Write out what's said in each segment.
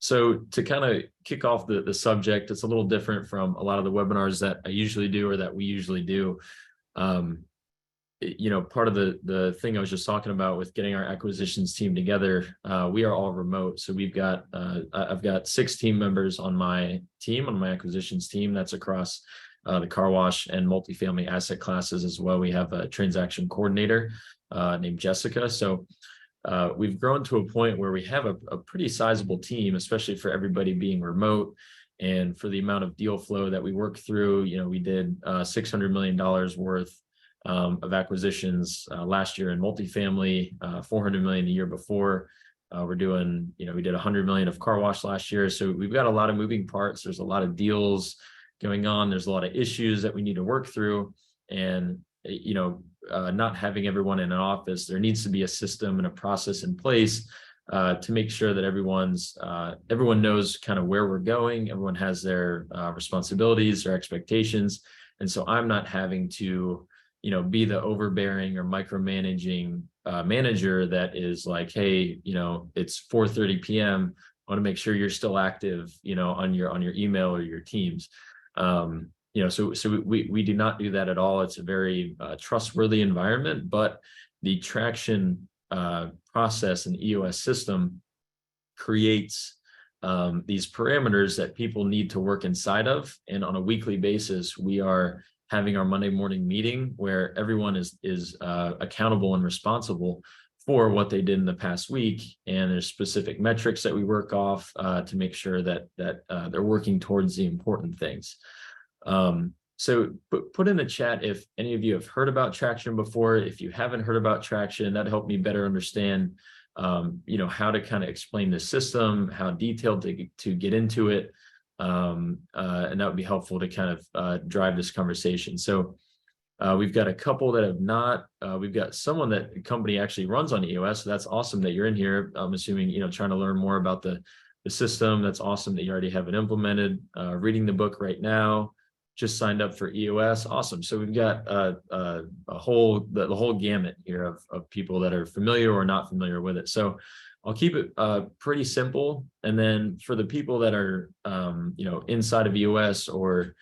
So to kind of kick off the subject, it's a little different from a lot of the webinars that I usually do or that we usually do. Part of the thing I was just talking about with getting our acquisitions team together, we are all remote. So I've got 6 team members on my team, on my acquisitions team. That's across the car wash and multifamily asset classes as well. We have a transaction coordinator named Jessica. So we've grown to a point where we have a pretty sizable team, especially for everybody being remote and for the amount of deal flow that we work through. We did $600 million worth of acquisitions last year in multifamily, 400 million the year before. We're doing, we did 100 million of car wash last year. So we've got a lot of moving parts. There's a lot of deals going on. There's a lot of issues that we need to work through. And, not having everyone in an office, there needs to be a system and a process in place to make sure that everyone knows kind of where we're going. Everyone has their responsibilities, their expectations. And so I'm not having to, be the overbearing or micromanaging manager that is like, hey, it's 4:30 p.m. I want to make sure you're still active, on your email or your Teams. So we do not do that at all. It's a very trustworthy environment, but the traction process and EOS system creates these parameters that people need to work inside of. And on a weekly basis, we are having our Monday morning meeting where everyone is accountable and responsible for what they did in the past week. And there's specific metrics that we work off to make sure that they're working towards the important things. So put in the chat if any of you have heard about Traction before. If you haven't heard about Traction, that helped me better understand, how to kind of explain the system, how detailed to get into it. And that would be helpful to kind of drive this conversation. So we've got a couple that have not. We've got someone that the company actually runs on EOS. So that's awesome that you're in here. I'm assuming, trying to learn more about the system. That's awesome that you already have it implemented. Reading the book right now. Just signed up for EOS. Awesome. So we've got the whole gamut here of people that are familiar or not familiar with it. So I'll keep it pretty simple. And then for the people that are, inside of EOS or,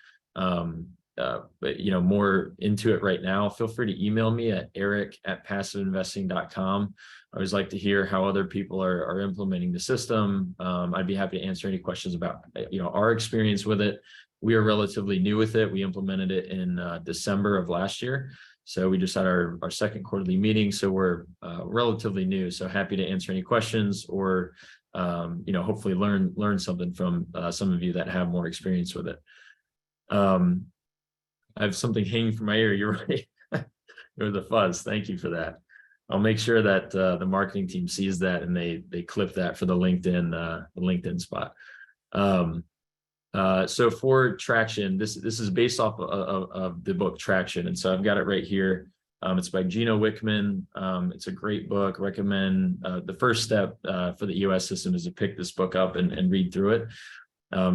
more into it right now, feel free to email me at eric@passiveinvesting.com. I always like to hear how other people are implementing the system. I'd be happy to answer any questions about, our experience with it. We are relatively new with it. We implemented it in December of last year. So we just had our second quarterly meeting. So we're relatively new. So happy to answer any questions or, hopefully learn something from some of you that have more experience with it. I have something hanging from my ear. You're right. Or the fuzz. Thank you for that. I'll make sure that the marketing team sees that and they clip that for the LinkedIn spot. So for Traction, this is based off of the book Traction. And so I've got it right here. It's by Gino Wickman. It's a great book. Recommend the first step for the EOS system is to pick this book up and read through it.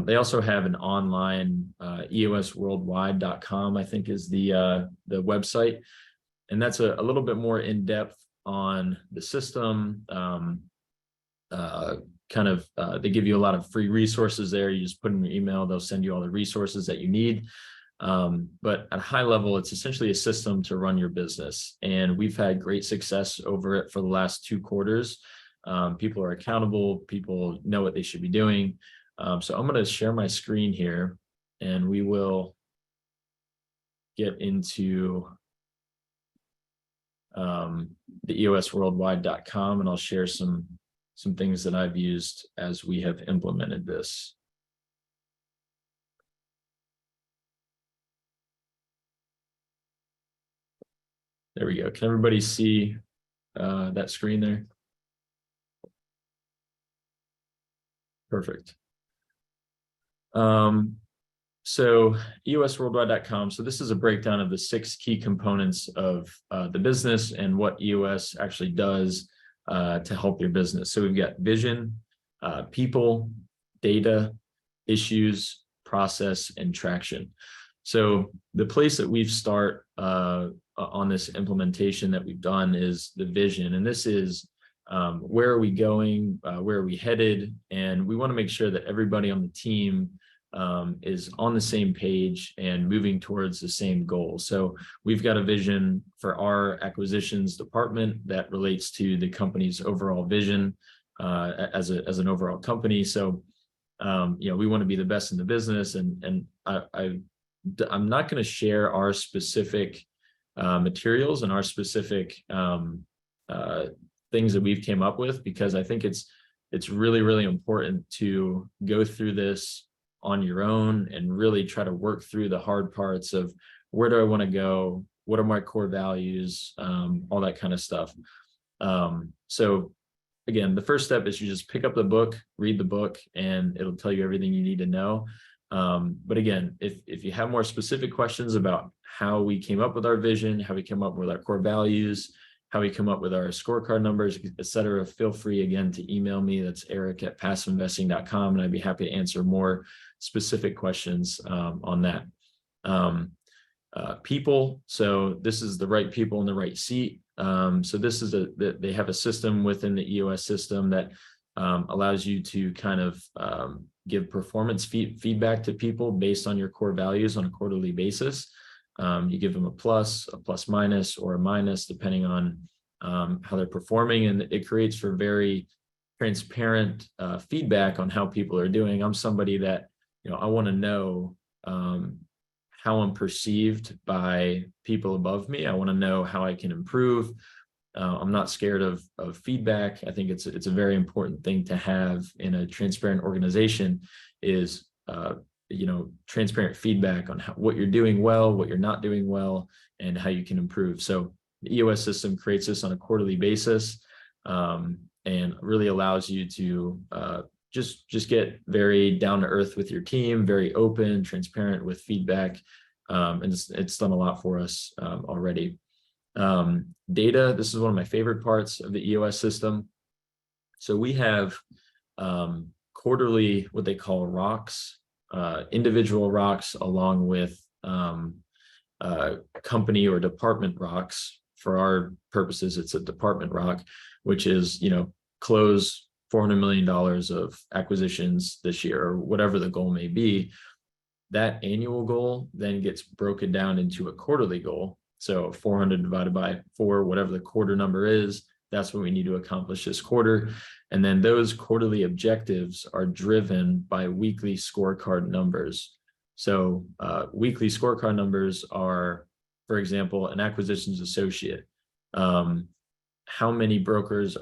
They also have an online EOSworldwide.com, I think is the website. And that's a little bit more in depth on the system. They give you a lot of free resources there. You just put in your email, they'll send you all the resources that you need. But at a high level, it's essentially a system to run your business. And we've had great success over it for the last 2 quarters. People are accountable. People know what they should be doing. So I'm going to share my screen here and we will get into the EOSworldwide.com and I'll share some things that I've used as we have implemented this. There we go. Can everybody see that screen there? Perfect. So EOSworldwide.com. So this is a breakdown of the 6 key components of the business and what EOS actually does to help your business. So we've got vision, people, data, issues, process, and traction. So the place that we've start on this implementation that we've done is the vision. And this is where are we going, where are we headed, and we want to make sure that everybody on the team is on the same page and moving towards the same goal. So we've got a vision for our acquisitions department that relates to the company's overall vision as an overall company. So we want to be the best in the business, and I'm not going to share our specific materials and our specific things that we've came up with, because I think it's really, really important to go through this on your own and really try to work through the hard parts of where do I want to go, what are my core values, all that kind of stuff. So again, the first step is you just pick up the book, read the book, and it'll tell you everything you need to know. But again, if you have more specific questions about how we came up with our vision, how we came up with our core values, how we come up with our scorecard numbers, et cetera, feel free again to email me. That's eric@passiveinvesting.com, and I'd be happy to answer more specific questions on that. People, so this is the right people in the right seat. So this is they have a system within the EOS system that allows you to kind of give performance feedback to people based on your core values on a quarterly basis. You give them a plus minus, or a minus, depending on how they're performing, and it creates for very transparent feedback on how people are doing. I'm somebody that, I want to know how I'm perceived by people above me. I want to know how I can improve. I'm not scared of feedback. I think it's a very important thing to have in a transparent organization, is transparent feedback on what you're doing well, what you're not doing well, and how you can improve. So the EOS system creates this on a quarterly basis, and really allows you to just get very down to earth with your team, very open, transparent with feedback. And it's done a lot for us already. Data, this is one of my favorite parts of the EOS system. So we have quarterly, what they call rocks, individual rocks, along with company or department rocks. For our purposes, it's a department rock, which is, close $400 million of acquisitions this year, or whatever the goal may be. That annual goal then gets broken down into a quarterly goal. So 400 divided by 4, whatever the quarter number is, that's what we need to accomplish this quarter. And then those quarterly objectives are driven by weekly scorecard numbers. So weekly scorecard numbers are, for example, an acquisitions associate. How many brokers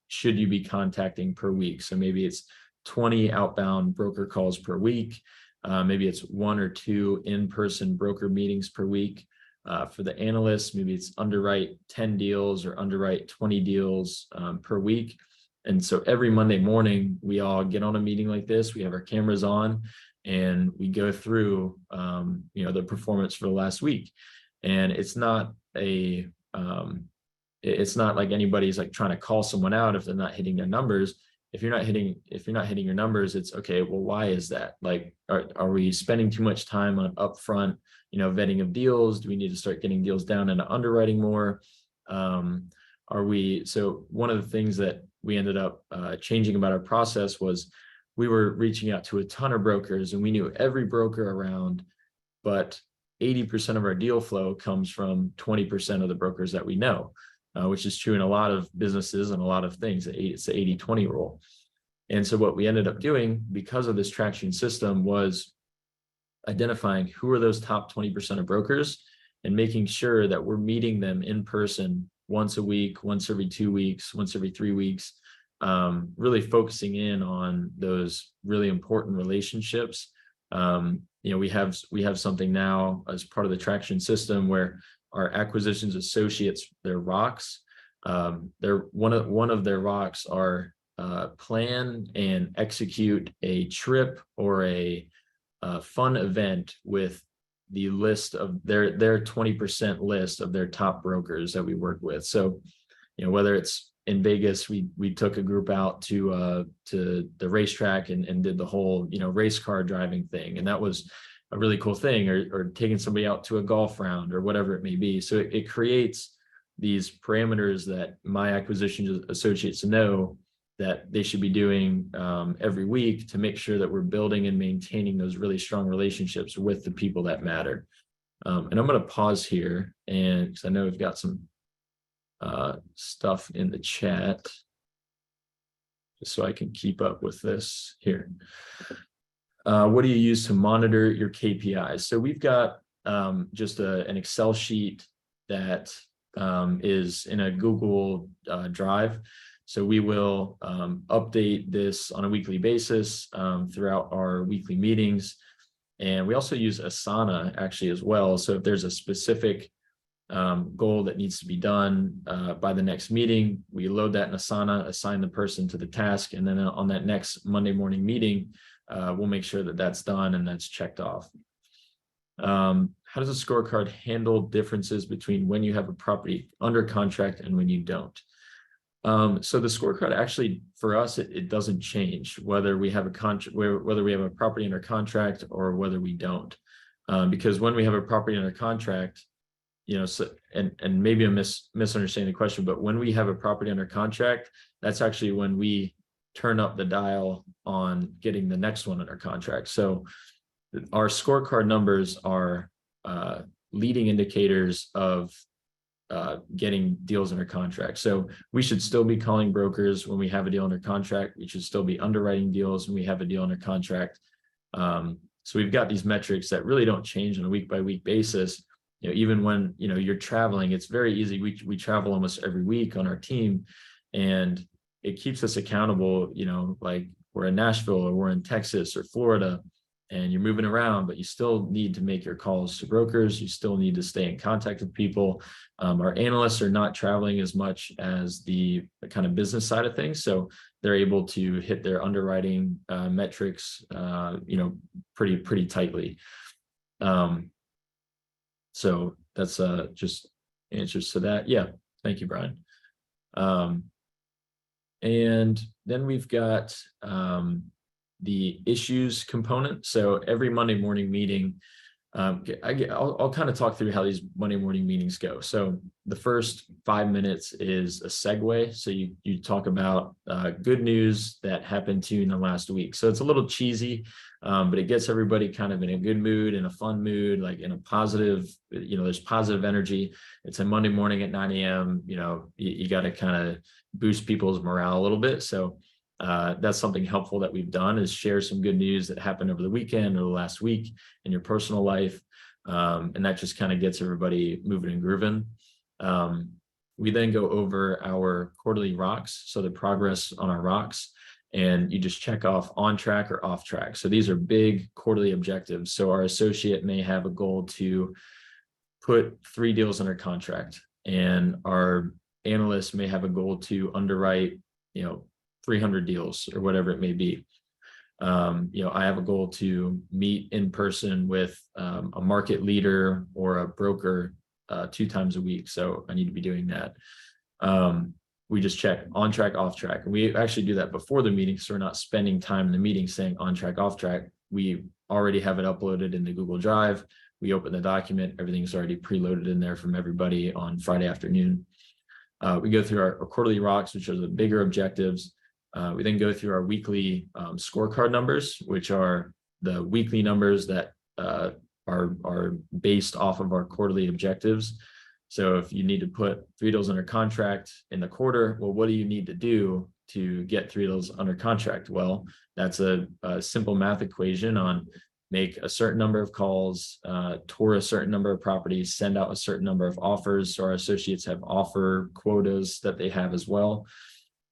should you be contacting per week? So maybe it's 20 outbound broker calls per week. Maybe it's 1 or 2 in-person broker meetings per week. For the analysts, maybe it's underwrite 10 deals or underwrite 20 deals per week. And so every Monday morning, we all get on a meeting like this. We have our cameras on, and we go through, the performance for the last week. And it's not like anybody's like trying to call someone out if they're not hitting their numbers. If you're not hitting your numbers, it's okay. Well, why is that? Like, are we spending too much time on upfront, vetting of deals? Do we need to start getting deals down into underwriting more? So one of the things that we ended up changing about our process was we were reaching out to a ton of brokers, and we knew every broker around, but 80% of our deal flow comes from 20% of the brokers that we know, which is true in a lot of businesses and a lot of things. It's the 80-20 rule. And so what we ended up doing, because of this traction system, was identifying who are those top 20% of brokers and making sure that we're meeting them in person once a week, once every 2 weeks, once every 3 weeks, really focusing in on those really important relationships. We have something now as part of the traction system where our acquisitions associates, their rocks, one of their rocks are plan and execute a trip or a fun event with the list of their 20% list of their top brokers that we work with. So, whether it's in Vegas, we took a group out to the racetrack and did the whole, race car driving thing. And that was a really cool thing, or taking somebody out to a golf round or whatever it may be. So it creates these parameters that my acquisition associates know that they should be doing every week to make sure that we're building and maintaining those really strong relationships with the people that matter. And I'm going to pause here, and because I know we've got some stuff in the chat, just so I can keep up with this here. What do you use to monitor your KPIs? So we've got just an Excel sheet that is in a Google Drive. So we will update this on a weekly basis throughout our weekly meetings. And we also use Asana actually as well. So if there's a specific goal that needs to be done by the next meeting, we load that in Asana, assign the person to the task, and then on that next Monday morning meeting, we'll make sure that that's done and that's checked off. How does a scorecard handle differences between when you have a property under contract and when you don't? So the scorecard actually, for us, it doesn't change whether we have a contract, whether we have a property under contract or whether we don't, because when we have a property under contract, you know, so and maybe I'm misunderstanding the question, but when we have a property under contract, that's actually when we turn up the dial on getting the next one under contract. So our scorecard numbers are leading indicators of getting deals under contract. So we should still be calling brokers when we have a deal under contract. We should still be underwriting deals when we have a deal under contract. So we've got these metrics that really don't change on a week by week basis. You know, even when, you know, you're traveling, it's very easy. We travel almost every week on our team, and it keeps us accountable. You know, like we're in Nashville or we're in Texas or Florida, and you're moving around, but you still need to make your calls to brokers. You still need to stay in contact with people. Our analysts are not traveling as much as the kind of business side of things. So they're able to hit their underwriting metrics, you know, pretty tightly. So that's just answers to that. Yeah. Thank you, Brian. And then we've got the issues component. So every Monday morning meeting, I'll kind of talk through how these Monday morning meetings go. So the first 5 minutes is a segue. So you talk about good news that happened to you in the last week. So it's a little cheesy, but it gets everybody kind of in a good mood, in a fun mood, like in a positive, you know, there's positive energy. It's a Monday morning at 9 a.m. You know, you got to kind of boost people's morale a little bit. So that's something helpful that we've done, is share some good news that happened over the weekend or the last week in your personal life. And that just kind of gets everybody moving and grooving. We then go over our quarterly rocks, so the progress on our rocks, and you just check off on track or off track. So these are big quarterly objectives. So our associate may have a goal to put 3 deals under contract, and our analyst may have a goal to underwrite, you know, 300 deals or whatever it may be. You know, I have a goal to meet in person with a market leader or a broker 2 times a week. So I need to be doing that. We just check on track, off track. And we actually do that before the meeting, so we're not spending time in the meeting saying on track, off track. We already have it uploaded in the Google Drive. We open the document, everything's already preloaded in there from everybody on Friday afternoon. We go through our quarterly rocks, which are the bigger objectives. We then go through our weekly scorecard numbers, which are the weekly numbers that are based off of our quarterly objectives. So if you need to put 3 deals under contract in the quarter, well, what do you need to do to get 3 deals under contract? Well, that's a simple math equation on make a certain number of calls, tour a certain number of properties, send out a certain number of offers. So our associates have offer quotas that they have as well.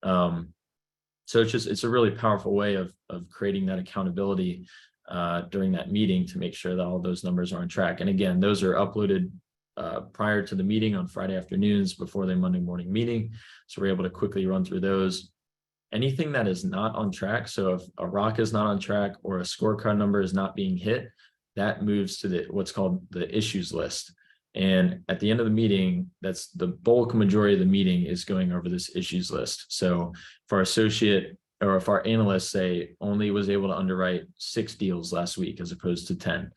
So it's a really powerful way of creating that accountability during that meeting to make sure that all those numbers are on track. And again, those are uploaded prior to the meeting on Friday afternoons before the Monday morning meeting. So we're able to quickly run through those. Anything that is not on track, so if a rock is not on track or a scorecard number is not being hit, that moves to what's called the issues list. And at the end of the meeting, that's the bulk majority of the meeting is going over this issues list. So if our associate or if our analysts say only was able to underwrite 6 deals last week as opposed to 10,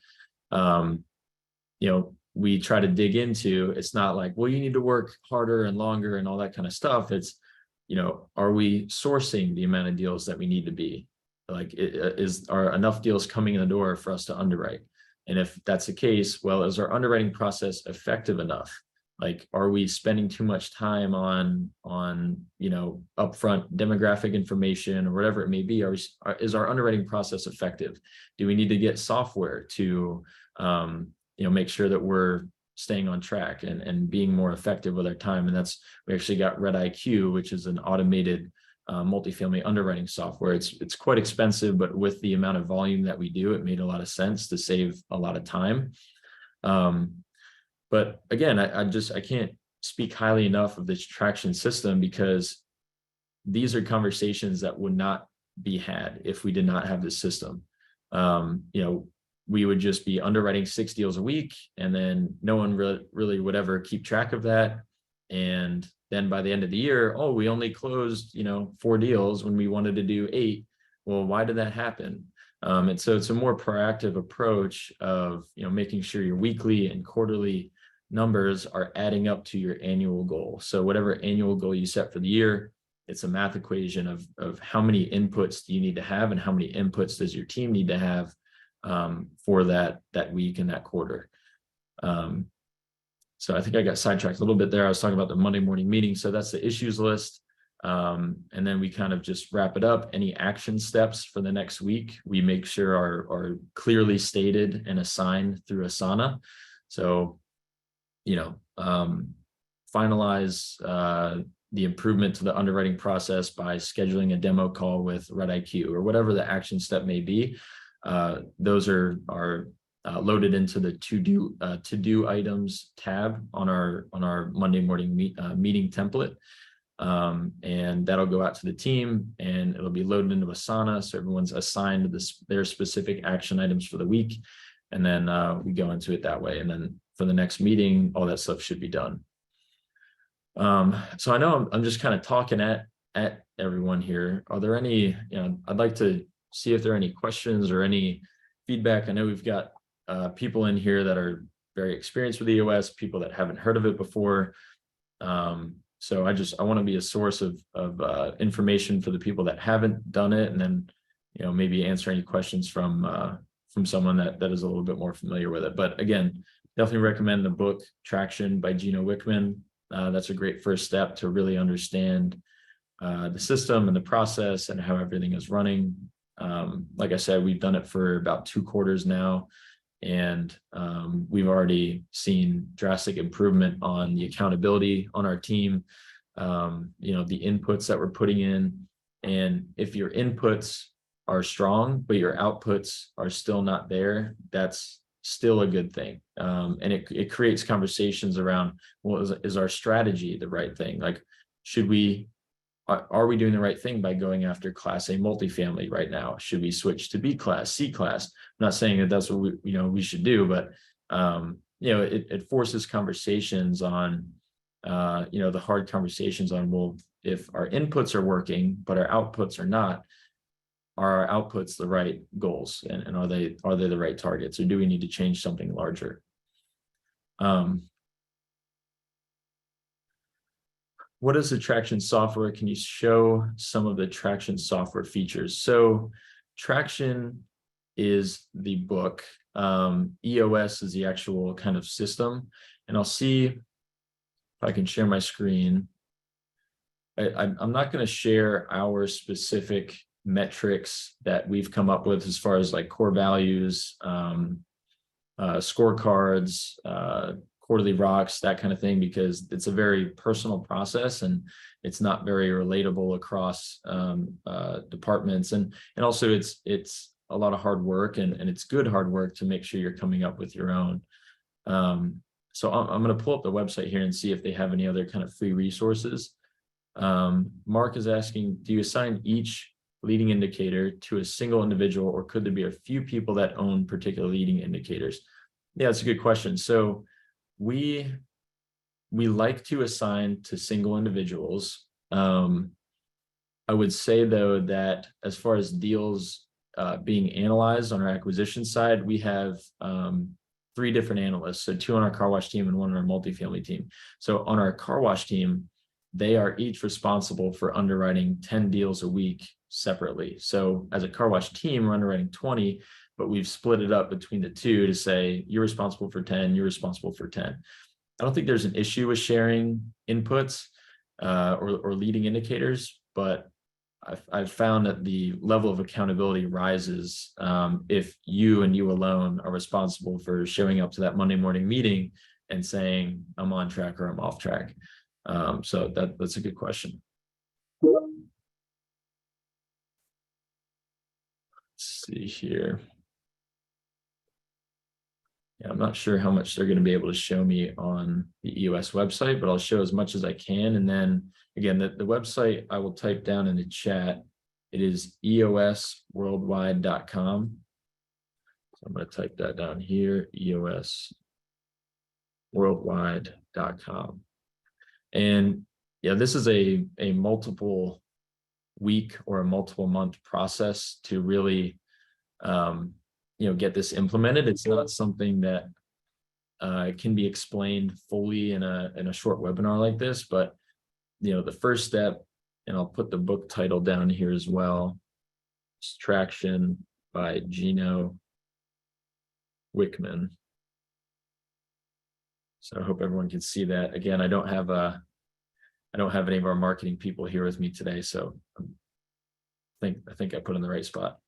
you know, we try to dig into, it's not like, well, you need to work harder and longer and all that kind of stuff. It's, are we sourcing the amount of deals that we need to be? Like, are enough deals coming in the door for us to underwrite? And if that's the case, well, is our underwriting process effective enough? Like, are we spending too much time on upfront demographic information or whatever it may be? Is our underwriting process effective? Do we need to get software to make sure that we're staying on track and being more effective with our time? And we actually got Red IQ, which is an automated multifamily underwriting software. It's quite expensive, but with the amount of volume that we do, it made a lot of sense to save a lot of time. But again, I can't speak highly enough of this traction system, because these are conversations that would not be had if we did not have this system. We would just be underwriting 6 deals a week, and then no one really would ever keep track of that. And then by the end of the year, we only closed 4 deals when we wanted to do 8. Well, why did that happen? And so it's a more proactive approach of making sure your weekly and quarterly numbers are adding up to your annual goal. So whatever annual goal you set for the year, it's a math equation of how many inputs do you need to have, and how many inputs does your team need to have for that week and that quarter. So I think I got sidetracked a little bit there. I was talking about the Monday morning meeting. So that's the issues list. And then we kind of just wrap it up. Any action steps for the next week, we make sure are clearly stated and assigned through Asana. So, finalize the improvement to the underwriting process by scheduling a demo call with Red IQ, or whatever the action step may be. Those are loaded into the to do items tab on our Monday morning meeting template. And that'll go out to the team, and it'll be loaded into Asana. So everyone's assigned their specific action items for the week. And then we go into it that way. And then for the next meeting, all that stuff should be done. So I know I'm just kind of talking at everyone here. Are there any, I'd like to see if there are any questions or any feedback. I know we've got people in here that are very experienced with EOS, people that haven't heard of it before. So I want to be a source of information for the people that haven't done it, and then maybe answer any questions from someone that is a little bit more familiar with it. But again, definitely recommend the book Traction by Gino Wickman. That's a great first step to really understand the system and the process and how everything is running. Like I said, we've done it for about 2 quarters now, and we've already seen drastic improvement on the accountability on our team, the inputs that we're putting in. And if your inputs are strong, but your outputs are still not there, that's still a good thing. And it creates conversations around, well, is our strategy the right thing? Like, are we doing the right thing by going after Class A multifamily right now? Should we switch to B class, C class? I'm not saying that that's what we should do, but it forces conversations on, the hard conversations on, well, if our inputs are working but our outputs are not, are our outputs the right goals, and are they the right targets, or do we need to change something larger? What is the Traction software? Can you show some of the Traction software features? So Traction is the book. EOS is the actual kind of system. And I'll see if I can share my screen. I'm not going to share our specific metrics that we've come up with as far as like core values, scorecards, quarterly rocks, that kind of thing, because it's a very personal process and it's not very relatable across departments. And also it's a lot of hard work, and it's good hard work to make sure you're coming up with your own. So I'm going to pull up the website here and see if they have any other kind of free resources. Mark is asking, do you assign each leading indicator to a single individual, or could there be a few people that own particular leading indicators? Yeah, that's a good question. So we like to assign to single individuals. I would say though that as far as deals being analyzed on our acquisition side, we have 3 different analysts, so 2 on our car wash team and 1 on our multifamily team. So on our car wash team, they are each responsible for underwriting 10 deals a week separately. So as a car wash team, we're underwriting 20, but we've split it up between the 2 to say, you're responsible for 10, you're responsible for 10. I don't think there's an issue with sharing inputs or leading indicators, but I've found that the level of accountability rises if you and you alone are responsible for showing up to that Monday morning meeting and saying, I'm on track or I'm off track. So that's a good question. Let's see here. Yeah, I'm not sure how much they're going to be able to show me on the EOS website, but I'll show as much as I can. And then again, the website I will type down in the chat. It is eosworldwide.com. So I'm going to type that down here, eosworldwide.com. And yeah, this is a multiple week or a multiple month process to really get this implemented. It's not something that can be explained fully in a short webinar like this, but the first step, and I'll put the book title down here as well, is Traction by Gino Wickman. So I hope everyone can see that. Again, I don't have any of our marketing people here with me today, so I think I put in the right spot.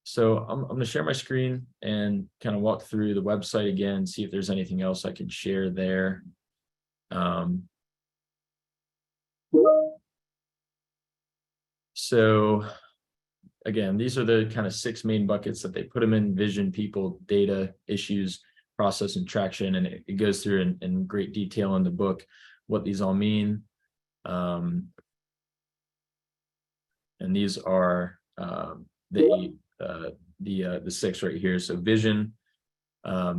So I'm going to share my screen and kind of walk through the website again, see if there's anything else I could share there. So again, these are the kind of 6 main buckets that they put them in: vision, people, data, issues, process, and traction. And it goes through in great detail in the book what these all mean. And these are the 6 right here. So vision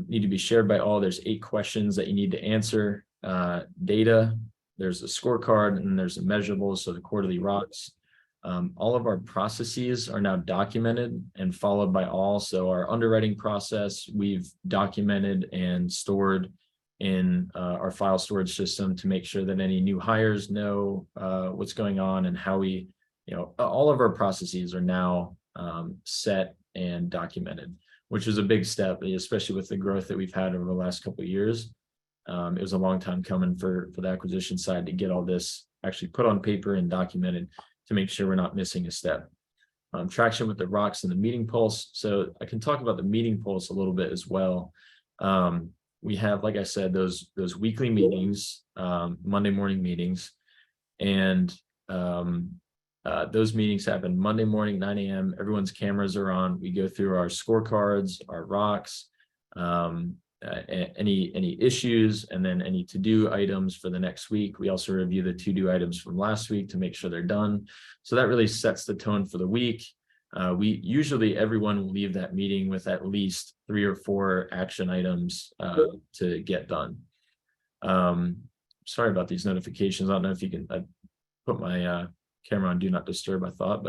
need to be shared by all. There's 8 questions that you need to answer. Data, there's a scorecard, and there's a measurables, so the quarterly rocks. All of our processes are now documented and followed by all. So our underwriting process, we've documented and stored in our file storage system to make sure that any new hires know what's going on and how we, all of our processes are now set and documented, which is a big step, especially with the growth that we've had over the last couple of years. It was a long time coming for the acquisition side to get all this actually put on paper and documented to make sure we're not missing a step. Traction with the rocks and the meeting pulse. So I can talk about the meeting pulse a little bit as well. We have, like I said, those weekly meetings, Monday morning meetings, and those meetings happen Monday morning, 9 a.m. Everyone's cameras are on. We go through our scorecards, our rocks, any issues, and then any to-do items for the next week. We also review the to-do items from last week to make sure they're done. So that really sets the tone for the week. Everyone will leave that meeting with at least 3 or 4 action items to get done. Sorry about these notifications. I don't know if you can put my camera on do not disturb, I thought,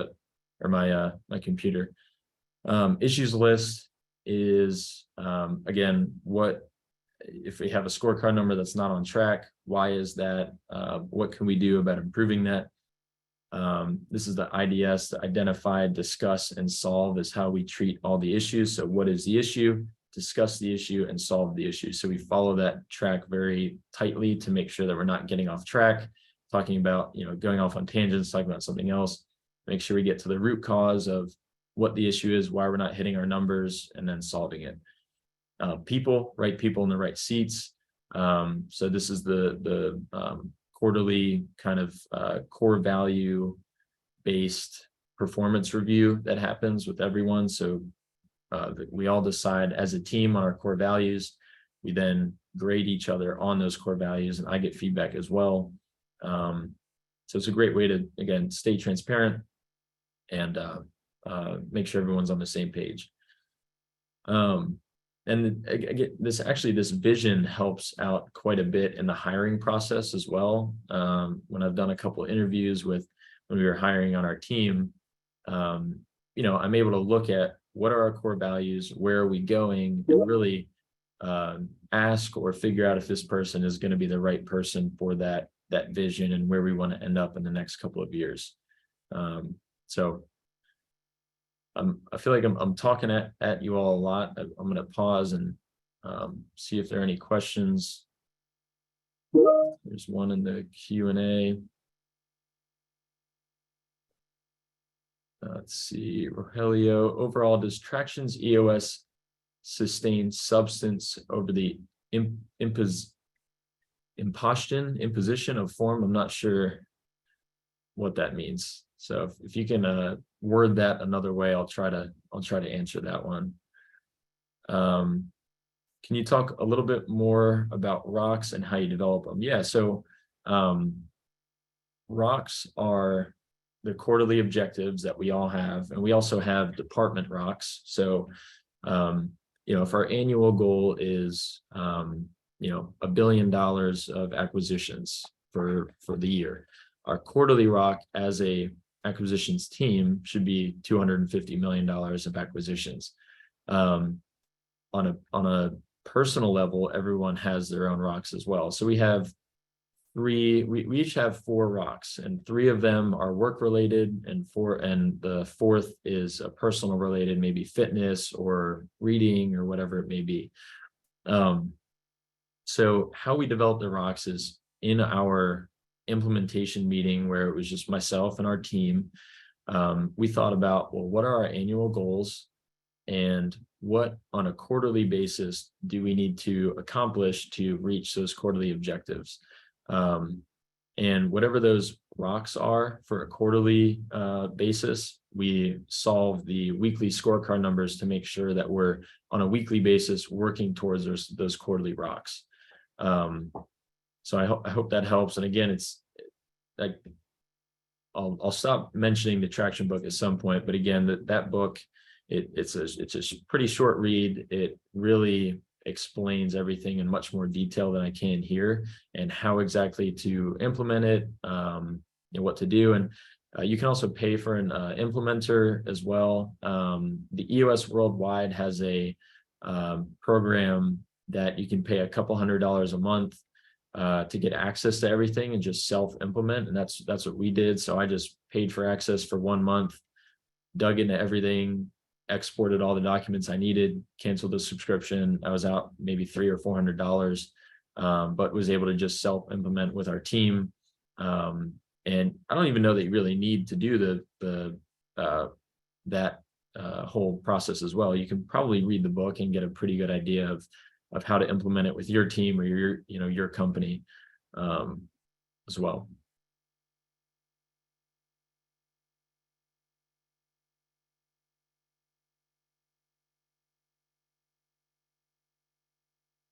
or my computer. Issues list is again, what if we have a scorecard number that's not on track? Why is that? What can we do about improving that? This is the IDS, the identify, discuss, and solve is how we treat all the issues. So what is the issue? Discuss the issue and solve the issue. So we follow that track very tightly to make sure that we're not getting off track, talking about, going off on tangents, talking about something else. Make sure we get to the root cause of what the issue is, why we're not hitting our numbers, and then solving it. People, right people in the right seats. So this is the quarterly kind of core value based performance review that happens with everyone. So we all decide as a team on our core values. We then grade each other on those core values, and I get feedback as well. So it's a great way to, again, stay transparent and make sure everyone's on the same page. And again, this vision helps out quite a bit in the hiring process as well. When I've done a couple of interviews when we were hiring on our team, I'm able to look at what are our core values, where are we going, and really ask or figure out if this person is going to be the right person for that vision and where we want to end up in the next couple of years. So I feel like I'm talking at you all a lot. I'm going to pause and see if there are any questions. There's one in the Q&A. Let's see, Rogelio. Overall, does Traction's EOS sustain substance over the imposition of form? I'm not sure what that means. So if you can word that another way, I'll try to answer that one. Can you talk a little bit more about rocks and how you develop them? Yeah, so rocks are the quarterly objectives that we all have, and we also have department rocks. So if our annual goal is $1 billion of acquisitions for the year, our quarterly rock as a acquisitions team should be $250 million of acquisitions. On a personal level, everyone has their own rocks as well. So we have we each have 4 rocks, and 3 of them are work related, and the 4th is a personal related, maybe fitness or reading or whatever it may be. So how we develop the rocks is in our implementation meeting, where it was just myself and our team. We thought about, well, what are our annual goals, and what on a quarterly basis do we need to accomplish to reach those quarterly objectives? And whatever those rocks are for a quarterly basis, we solve the weekly scorecard numbers to make sure that we're on a weekly basis working towards those quarterly rocks. So I hope that helps. And again, it's like I'll stop mentioning the Traction book at some point, but again, that book, it's a pretty short read. It really explains everything in much more detail than I can here, and how exactly to implement it, and what to do. And you can also pay for an implementer as well. The EOS Worldwide has a program that you can pay a couple $100s a month to get access to everything and just self-implement. And that's what we did. So I just paid for access for 1 month, dug into everything, exported all the documents I needed, canceled the subscription. I was out maybe $300 or $400, but was able to just self-implement with our team. And I don't even know that you really need to do that whole process as well. You can probably read the book and get a pretty good idea of how to implement it with your team or your company as well.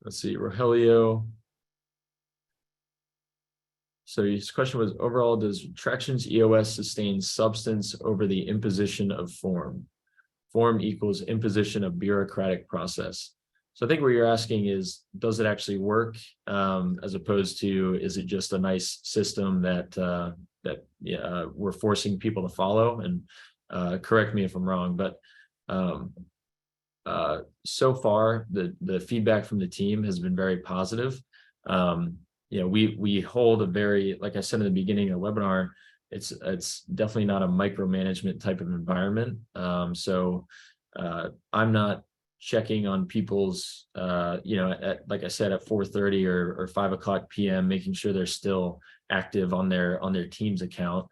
Let's see, Rogelio. So his question was, overall, does Traction's EOS sustain substance over the imposition of form? Form equals imposition of bureaucratic process. So I think what you're asking is, does it actually work, as opposed to, is it just a nice system that we're forcing people to follow? And correct me if I'm wrong, but so far the feedback from the team has been very positive. We hold a very, like I said in the beginning of the webinar, it's definitely not a micromanagement type of environment. So I'm not checking on people's like I said, at 4:30 or 5 p.m, making sure they're still active on their team's account.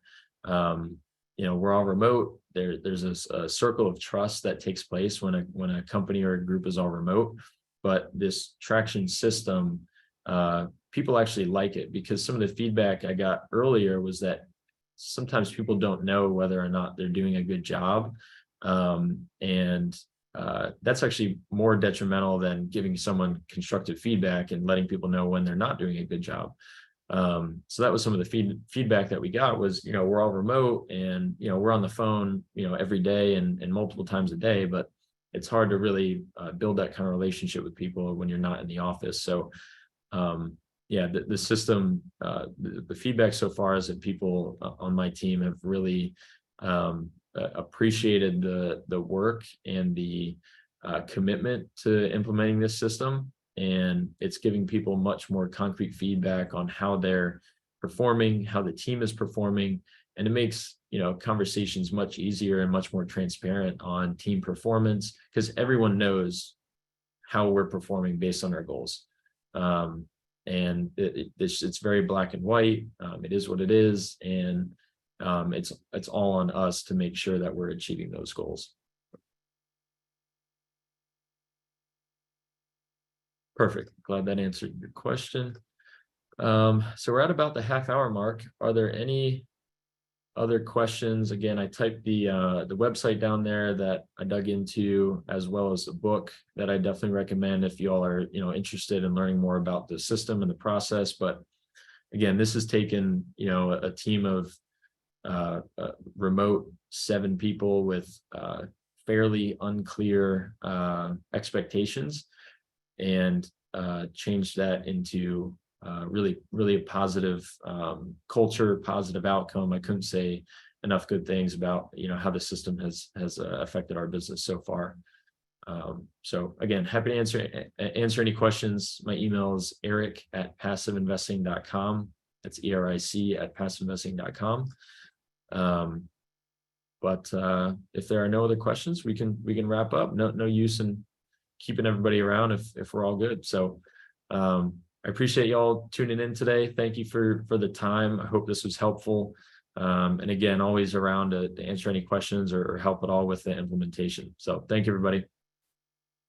We're all remote. There's a circle of trust that takes place when a company or a group is all remote. But this Traction system, people actually like it, because some of the feedback I got earlier was that sometimes people don't know whether or not they're doing a good job. And that's actually more detrimental than giving someone constructive feedback and letting people know when they're not doing a good job. So that was some of the feedback that we got was, we're all remote, and, we're on the phone, every day and multiple times a day, but it's hard to really build that kind of relationship with people when you're not in the office. So the system, the feedback so far is that people on my team have really appreciated the work and the commitment to implementing this system. And it's giving people much more concrete feedback on how they're performing, how the team is performing. And it makes, conversations much easier and much more transparent on team performance, because everyone knows how we're performing based on our goals. And it's very black and white. It is what it is. And it's all on us to make sure that we're achieving those goals. Perfect. Glad that answered your question. So we're at about the half-hour mark. Are there any other questions? Again, I typed the website down there that I dug into, as well as the book that I definitely recommend if you all are interested in learning more about the system and the process. But again, this has taken a team of remote 7 people with fairly unclear expectations, and changed that into really a positive culture, positive outcome. I couldn't say enough good things about how the system has affected our business so far. So again, happy to answer any questions. My email is eric@passiveinvesting.com. That's ERIC@passiveinvesting.com. But if there are no other questions, we can wrap up. No use in keeping everybody around if we're all good. So I appreciate y'all tuning in today. Thank you for the time. I hope this was helpful. And again, always around to answer any questions or help at all with the implementation. So thank you, everybody.